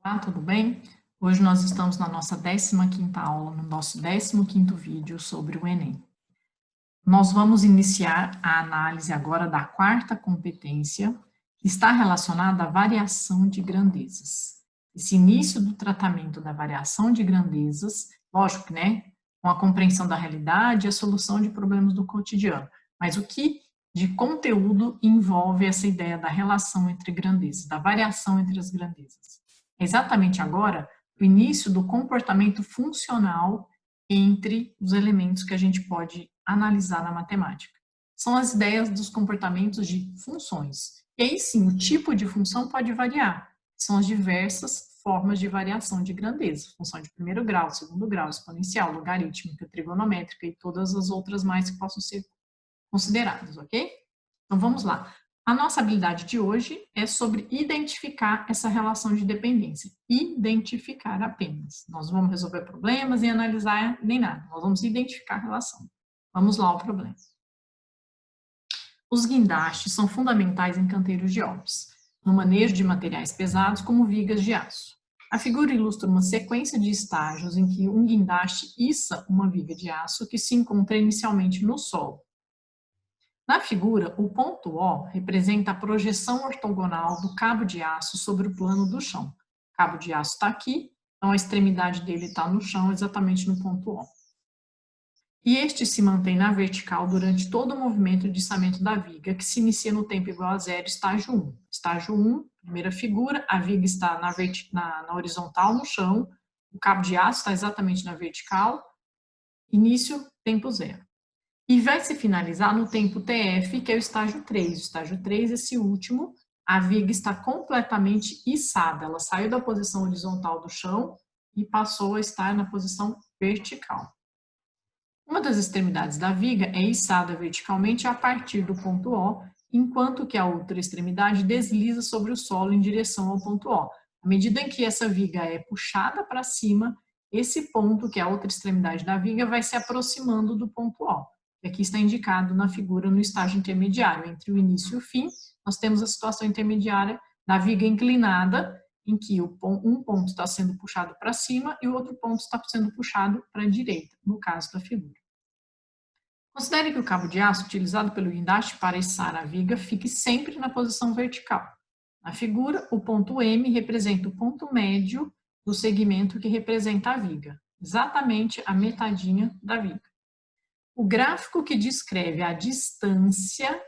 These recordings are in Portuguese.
Olá, tudo bem? Hoje nós estamos na nossa 15ª aula, no nosso 15º vídeo sobre o Enem. Nós vamos iniciar a análise agora da quarta competência, que está relacionada à variação de grandezas. Esse início do tratamento da variação de grandezas, lógico, né, com a compreensão da realidade e a solução de problemas do cotidiano, mas o que de conteúdo envolve essa ideia da relação entre grandezas, da variação entre as grandezas. Exatamente agora, o início do comportamento funcional entre os elementos que a gente pode analisar na matemática. São as ideias dos comportamentos de funções. E aí sim, o tipo de função pode variar. São as diversas formas de variação de grandeza. Função de primeiro grau, segundo grau, exponencial, logarítmica, trigonométrica e todas as outras mais que possam ser consideradas, ok? Então vamos lá. A nossa habilidade de hoje é sobre identificar essa relação de dependência. Identificar apenas. Nós vamos resolver problemas e analisar nem nada. Nós vamos identificar a relação. Vamos lá ao problema. Os guindastes são fundamentais em canteiros de obras, no manejo de materiais pesados como vigas de aço. A figura ilustra uma sequência de estágios em que um guindaste issa uma viga de aço que se encontra inicialmente no solo. Na figura, o ponto O representa a projeção ortogonal do cabo de aço sobre o plano do chão. O cabo de aço está aqui, então a extremidade dele está no chão, exatamente no ponto O. E este se mantém na vertical durante todo o movimento de içamento da viga, que se inicia no tempo igual a zero, estágio 1. Estágio 1, primeira figura, a viga está na horizontal no chão, o cabo de aço está exatamente na vertical, início, tempo zero. E vai se finalizar no tempo TF, que é o estágio 3. O estágio 3, esse último, a viga está completamente içada. Ela saiu da posição horizontal do chão e passou a estar na posição vertical. Uma das extremidades da viga é içada verticalmente a partir do ponto O, enquanto que a outra extremidade desliza sobre o solo em direção ao ponto O. À medida em que essa viga é puxada para cima, esse ponto, que é a outra extremidade da viga, vai se aproximando do ponto O. Aqui está indicado na figura no estágio intermediário, entre o início e o fim, nós temos a situação intermediária da viga inclinada, em que um ponto está sendo puxado para cima e o outro ponto está sendo puxado para a direita, no caso da figura. Considere que o cabo de aço utilizado pelo guindaste para içar a viga fique sempre na posição vertical. Na figura, o ponto M representa o ponto médio do segmento que representa a viga, exatamente a metadinha da viga. O gráfico que descreve a distância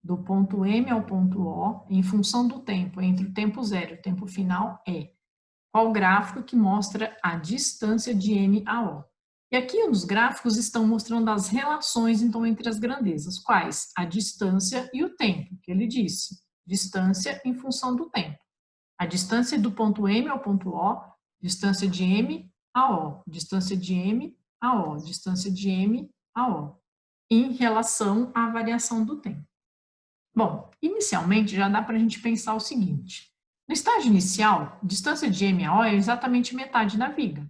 do ponto M ao ponto O, em função do tempo, entre o tempo zero e o tempo final, é qual gráfico que mostra a distância de M a O. E aqui os gráficos estão mostrando as relações, então, entre as grandezas. Quais? A distância e o tempo, que ele disse. Distância em função do tempo. A distância do ponto M ao ponto O, distância de M a O, distância de M a O, distância de M a O, em relação à variação do tempo. Bom, inicialmente já dá para a gente pensar o seguinte. No estágio inicial, distância de M a O é exatamente metade da viga.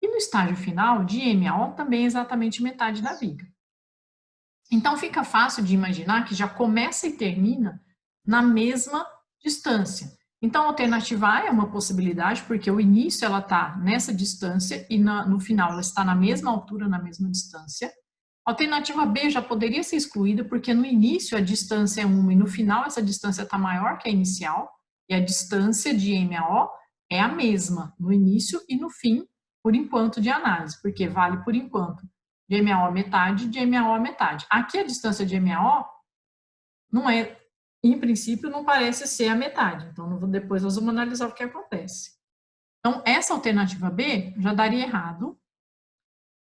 E no estágio final, de M a O também é exatamente metade da viga. Então fica fácil de imaginar que já começa e termina na mesma distância. Então a alternativa A é uma possibilidade, porque o início ela está nessa distância e no final ela está na mesma altura, na mesma distância. A alternativa B já poderia ser excluída, porque no início a distância é 1 e no final essa distância está maior que a inicial, e a distância de M a O é a mesma no início e no fim, por enquanto de análise, porque vale por enquanto. De M a O a metade, de M a O a metade. Aqui a distância de M a O não é, em princípio, não parece ser a metade. Então, depois nós vamos analisar o que acontece. Então, essa alternativa B já daria errado.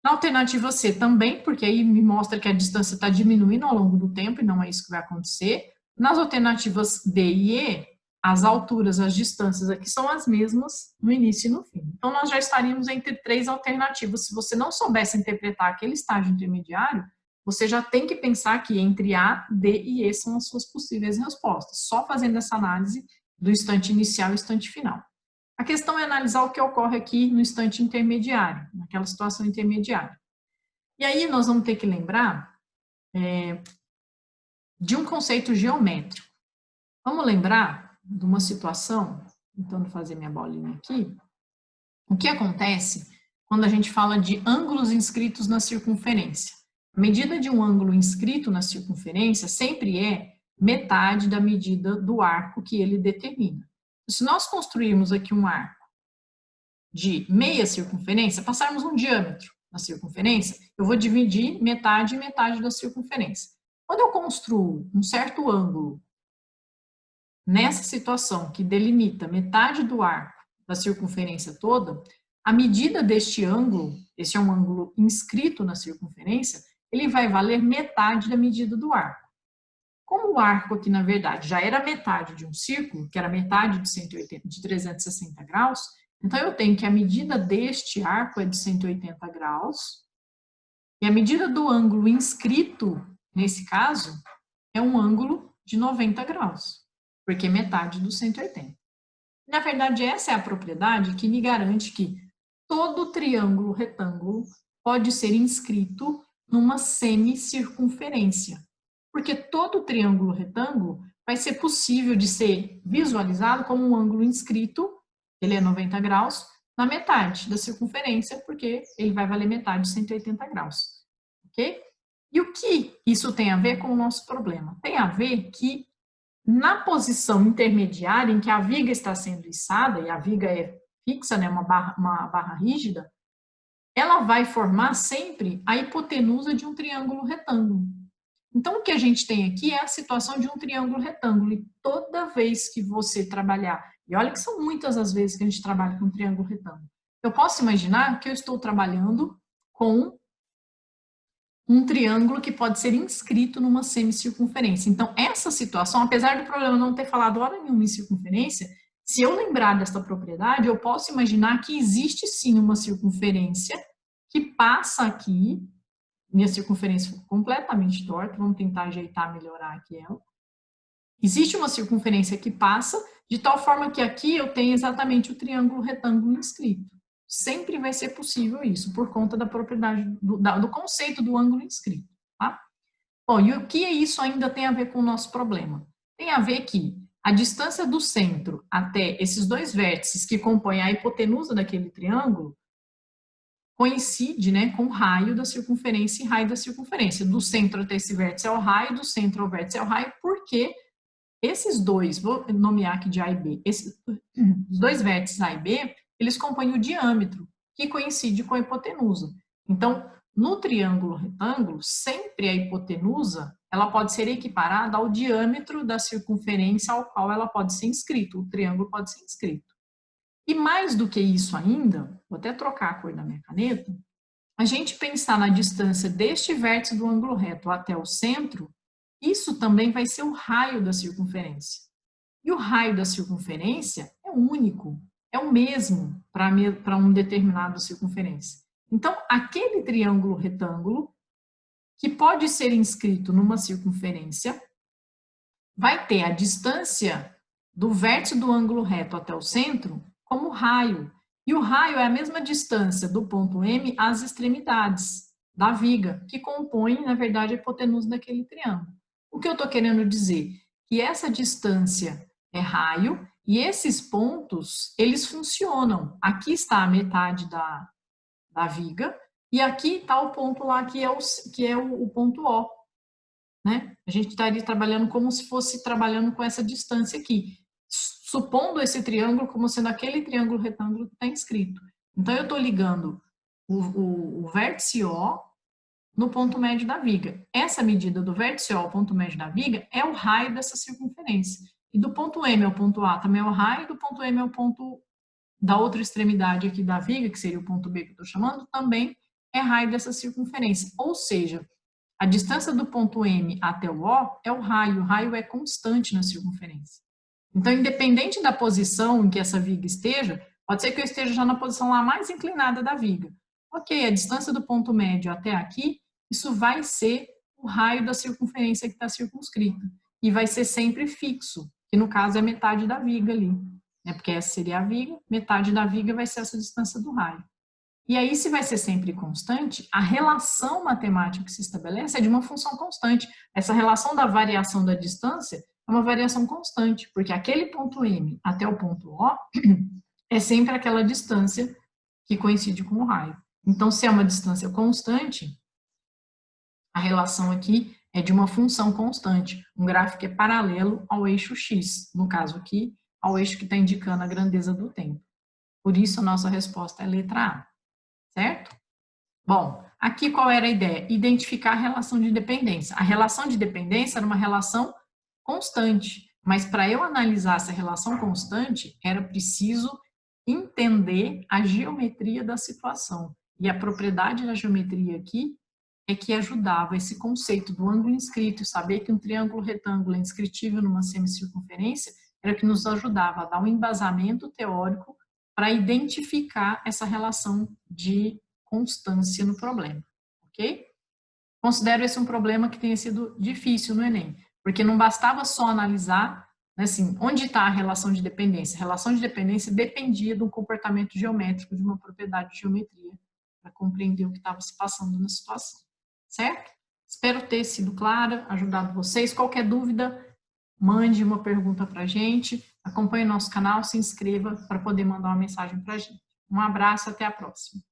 Na alternativa C também, porque aí me mostra que a distância está diminuindo ao longo do tempo e não é isso que vai acontecer. Nas alternativas D e E, as alturas, as distâncias aqui são as mesmas no início e no fim. Então, nós já estaríamos entre três alternativas. Se você não soubesse interpretar aquele estágio intermediário, você já tem que pensar que entre A, D e E são as suas possíveis respostas, só fazendo essa análise do instante inicial e instante final. A questão é analisar o que ocorre aqui no instante intermediário, naquela situação intermediária. E aí nós vamos ter que lembrar de um conceito geométrico. Vamos lembrar de uma situação tentando fazer minha bolinha aqui. O que acontece quando a gente fala de ângulos inscritos na circunferência? A medida de um ângulo inscrito na circunferência sempre é metade da medida do arco que ele determina. Se nós construirmos aqui um arco de meia circunferência, passarmos um diâmetro na circunferência, eu vou dividir metade e metade da circunferência. Quando eu construo um certo ângulo nessa situação que delimita metade do arco da circunferência toda, a medida deste ângulo, esse é um ângulo inscrito na circunferência, ele vai valer metade da medida do arco. Como o arco aqui, na verdade, já era metade de um círculo, que era metade de 180, de 360 graus, então eu tenho que a medida deste arco é de 180 graus, e a medida do ângulo inscrito, nesse caso, é um ângulo de 90 graus, porque é metade do 180. Na verdade, essa é a propriedade que me garante que todo triângulo retângulo pode ser inscrito numa semicircunferência, porque todo triângulo retângulo vai ser possível de ser visualizado como um ângulo inscrito, ele é 90 graus, na metade da circunferência, porque ele vai valer metade de 180 graus, ok? E o que isso tem a ver com o nosso problema? Tem a ver que na posição intermediária em que a viga está sendo içada, e a viga é fixa, né, uma barra rígida, ela vai formar sempre a hipotenusa de um triângulo retângulo. Então, o que a gente tem aqui é a situação de um triângulo retângulo, e toda vez que você trabalhar, e olha que são muitas as vezes que a gente trabalha com um triângulo retângulo, eu posso imaginar que eu estou trabalhando com um triângulo que pode ser inscrito numa semicircunferência. Então, essa situação, apesar do problema não ter falado hora nenhuma em circunferência, se eu lembrar desta propriedade, eu posso imaginar que existe sim uma circunferência que passa aqui. Minha circunferência ficou completamente torta, vamos tentar ajeitar, melhorar aqui ela. Existe uma circunferência que passa, de tal forma que aqui eu tenho exatamente o triângulo retângulo inscrito. Sempre vai ser possível isso, por conta da propriedade, do conceito do ângulo inscrito, tá? Bom, e o que isso ainda tem a ver com o nosso problema? Tem a ver que a distância do centro até esses dois vértices que compõem a hipotenusa daquele triângulo coincide, né, com o raio da circunferência e raio da circunferência. Do centro até esse vértice é o raio, do centro ao vértice é o raio, porque esses dois, vou nomear aqui de A e B, os dois vértices A e B, eles compõem o diâmetro, que coincide com a hipotenusa. Então, no triângulo retângulo, sempre a hipotenusa, ela pode ser equiparada ao diâmetro da circunferência ao qual ela pode ser inscrito, o triângulo pode ser inscrito. E mais do que isso ainda, vou até trocar a cor da minha caneta, a gente pensar na distância deste vértice do ângulo reto até o centro, isso também vai ser o raio da circunferência. E o raio da circunferência é único, é o mesmo para uma determinada circunferência. Então, aquele triângulo retângulo, que pode ser inscrito numa circunferência, vai ter a distância do vértice do ângulo reto até o centro como raio. E o raio é a mesma distância do ponto M às extremidades da viga, que compõe, na verdade, a hipotenusa daquele triângulo. O que eu estou querendo dizer? Que essa distância é raio e esses pontos, eles funcionam. Aqui está a metade da viga e aqui está o ponto lá que é o ponto O. Né? A gente estaria trabalhando como se fosse trabalhando com essa distância aqui, supondo esse triângulo como sendo aquele triângulo retângulo que está inscrito. Então, eu estou ligando o vértice O no ponto médio da viga. Essa medida do vértice O ao ponto médio da viga é o raio dessa circunferência. E do ponto M ao ponto A também é o raio, do ponto M ao ponto da outra extremidade aqui da viga, que seria o ponto B que eu estou chamando, também é raio dessa circunferência. Ou seja, a distância do ponto M até o O é o raio é constante na circunferência. Então, independente da posição em que essa viga esteja, pode ser que eu esteja já na posição lá mais inclinada da viga. Ok, a distância do ponto médio até aqui, isso vai ser o raio da circunferência que está circunscrita. E vai ser sempre fixo, que no caso é metade da viga ali. Né? Porque essa seria a viga, metade da viga vai ser essa distância do raio. E aí, se vai ser sempre constante, a relação matemática que se estabelece é de uma função constante. Essa relação da variação da distância é uma variação constante, porque aquele ponto M até o ponto O é sempre aquela distância que coincide com o raio. Então, se é uma distância constante, a relação aqui é de uma função constante. Um gráfico é paralelo ao eixo x, no caso aqui, ao eixo que está indicando a grandeza do tempo. Por isso, a nossa resposta é a letra A, certo? Bom, aqui qual era a ideia? Identificar a relação de dependência. A relação de dependência era uma relação constante, mas para eu analisar essa relação constante, era preciso entender a geometria da situação. E a propriedade da geometria aqui é que ajudava esse conceito do ângulo inscrito, saber que um triângulo retângulo é inscritível numa semicircunferência, era que nos ajudava a dar um embasamento teórico para identificar essa relação de constância no problema, ok? Considero esse um problema que tenha sido difícil no Enem, porque não bastava só analisar, né, assim, onde está a relação de dependência. A relação de dependência dependia do comportamento geométrico de uma propriedade de geometria, para compreender o que estava se passando na situação, certo? Espero ter sido clara, ajudado vocês. Qualquer dúvida, mande uma pergunta para a gente, acompanhe nosso canal, se inscreva para poder mandar uma mensagem para a gente. Um abraço, até a próxima.